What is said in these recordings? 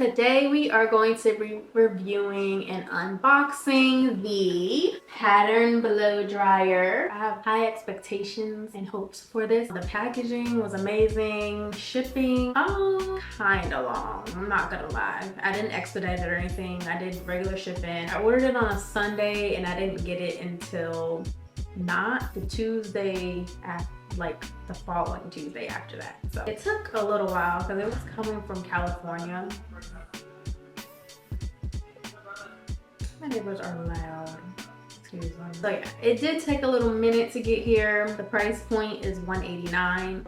Today we are going to be reviewing and unboxing the Pattern Blow Dryer. I have high expectations and hopes for this. The packaging was amazing. Shipping, kind of long, I'm not gonna lie. I didn't expedite it or anything. I did regular shipping. I ordered it on a Sunday and I didn't get it until not the Tuesday after, like the following Tuesday after that. So it took a little while because it was coming from California. My neighbors are loud. Excuse me. So yeah, it did take a little minute to get here. The price point is $189.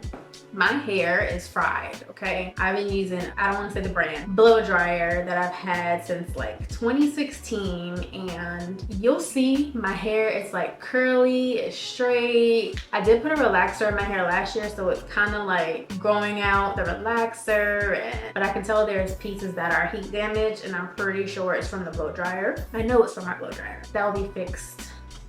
My hair is fried, okay? I've been using, I don't want to say the brand, blow dryer that I've had since like 2016, and you'll see my hair is like curly, it's straight. I did put a relaxer in my hair last year, so it's kind of like growing out the relaxer, but I can tell there's pieces that are heat damaged, and I'm pretty sure it's from the blow dryer. I know it's from my blow dryer. That will be fixed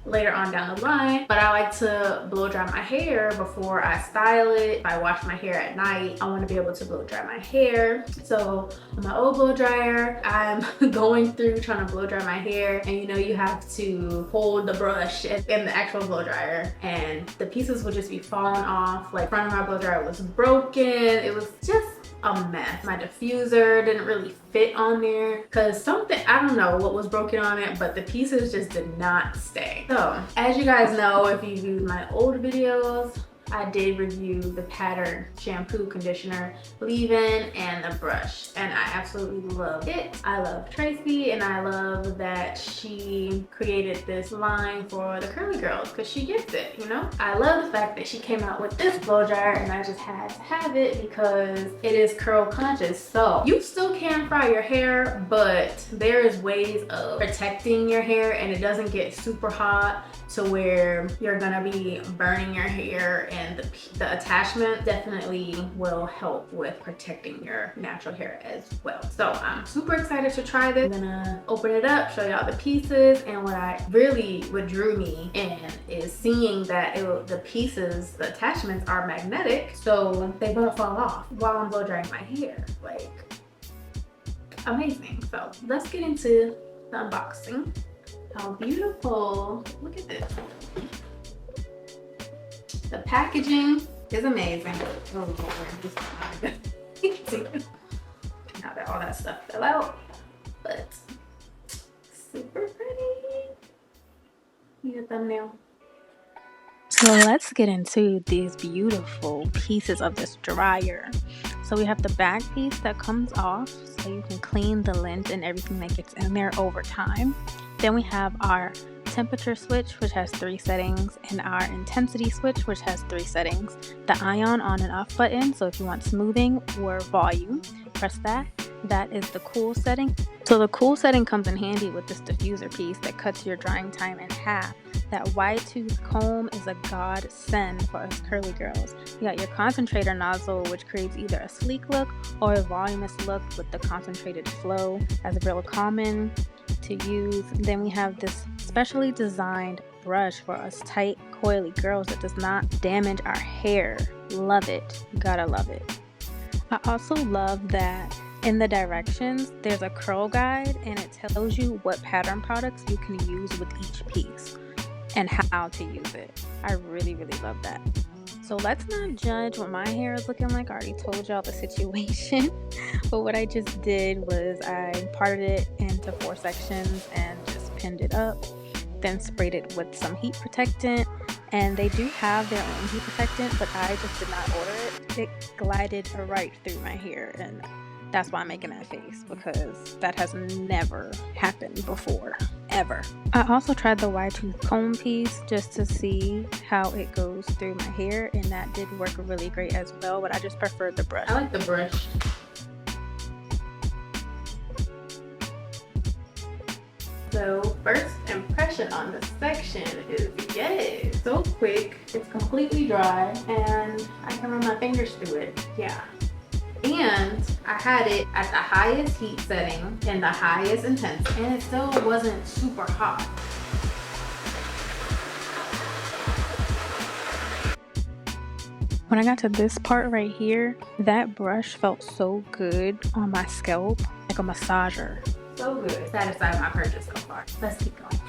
later on down the line, but I like to blow dry my hair before I style it. If I wash my hair at night, I want to be able to blow dry my hair. So on my old blow dryer, I'm going through trying to blow dry my hair, and you know, you have to hold the brush in the actual blow dryer, and the pieces would just be falling off. Like, front of my blow dryer was broken. It was just a mess. My diffuser didn't really fit on there because something, I don't know what was broken on it, but the pieces just did not stay. So as you guys know, if you viewed my old videos, I did review the Pattern shampoo, conditioner, leave-in, and the brush, and I absolutely love it. I love Tracy, and I love that she created this line for the curly girls because she gets it, you know? I love the fact that she came out with this blow dryer, and I just had to have it because it is curl conscious. So you still can fry your hair, but there is ways of protecting your hair, and it doesn't get super hot to where you're gonna be burning your hair, and the attachment definitely will help with protecting your natural hair as well. So I'm super excited to try this. I'm gonna open it up, show y'all the pieces, and what drew me in is seeing that the pieces, the attachments are magnetic, so they won't fall off while I'm blow drying my hair. Like, amazing. So let's get into the unboxing. How beautiful. Look at this. The packaging is amazing. Oh Lord, this is not good. Now that all that stuff fell out, but super pretty. Need a thumbnail. So let's get into these beautiful pieces of this dryer. So we have the back piece that comes off so you can clean the lint and everything that gets in there over time. Then we have our temperature switch, which has 3 settings, and our intensity switch, which has 3 settings. The ion on and off button, so if you want smoothing or volume, press that. That is the cool setting. So the cool setting comes in handy with this diffuser piece that cuts your drying time in half. That wide tooth comb is a godsend for us curly girls. You got your concentrator nozzle, which creates either a sleek look or a voluminous look with the concentrated flow. That's real common to use. Then we have this specially designed brush for us tight, coily girls that does not damage our hair. Love it. Gotta love it. I also love that in the directions, there's a curl guide, and it tells you what pattern products you can use with each piece and how to use it. I really, really love that. So let's not judge what my hair is looking like. I already told y'all the situation. But what I just did was I parted it into 4 sections and just pinned it up. Then sprayed it with some heat protectant. And they do have their own heat protectant, but I just did not order it. It glided right through my hair, and that's why I'm making that face, because that has never happened before, ever. I also tried the wide tooth comb piece just to see how it goes through my hair, and that did work really great as well, but I just preferred the brush. I like the brush. So first impression on this section is, yes, so quick, it's completely dry, and I can run my fingers through it. Yeah. And I had it at the highest heat setting and the highest intensity, and it still wasn't super hot. When I got to this part right here, that brush felt so good on my scalp, like a massager. So good. Satisfied with my purchase so far. Let's keep going.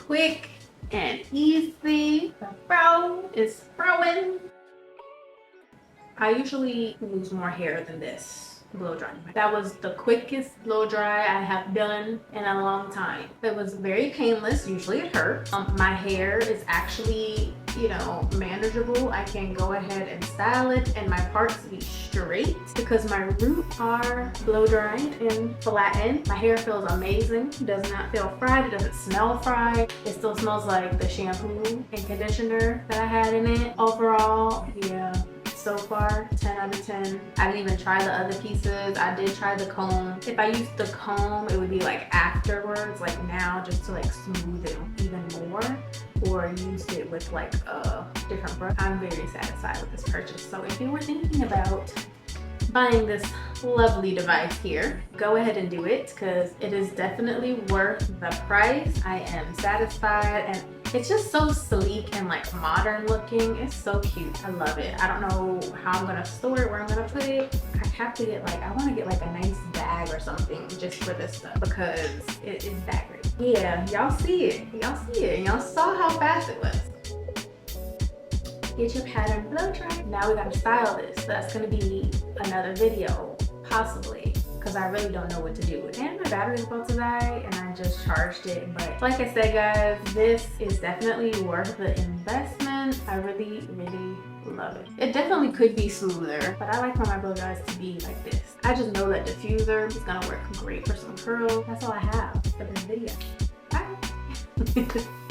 Quick and easy. The brow is throwing. I usually lose more hair than this blow dry. That was the quickest blow dry I have done in a long time. It was very painless. Usually it hurts. My hair is actually, you know, manageable. I can go ahead and style it and my parts be straight because my roots are blow dried and flattened. My hair feels amazing. It does not feel fried. It doesn't smell fried. It still smells like the shampoo and conditioner that I had in it. Overall, yeah. So far, 10 out of 10. I didn't even try the other pieces. I did try the comb. If I used the comb, it would be like afterwards, like now, just to like smooth it even more, or used it with like a different brush. I'm very satisfied with this purchase. So if you were thinking about buying this lovely device here, go ahead and do it because it is definitely worth the price. I am satisfied and it's just so sleek and like modern looking. It's so cute. I love it. I don't know how I'm gonna store it, where I'm gonna put it. I have to get like, I want to get like a nice bag or something just for this stuff because it is that great. Yeah, y'all see it. Y'all see it. Y'all saw how fast it was. Get your pattern blow dry. Now we gotta style this. That's gonna be another video, possibly, because I really don't know what to do. And my battery's about to die and I just charged it. But like I said, guys, this is definitely worth the investment. I really, really love it. It definitely could be smoother, but I like for my blow dries to be like this. I just know that diffuser is gonna work great for some curls. That's all I have for this video. Bye.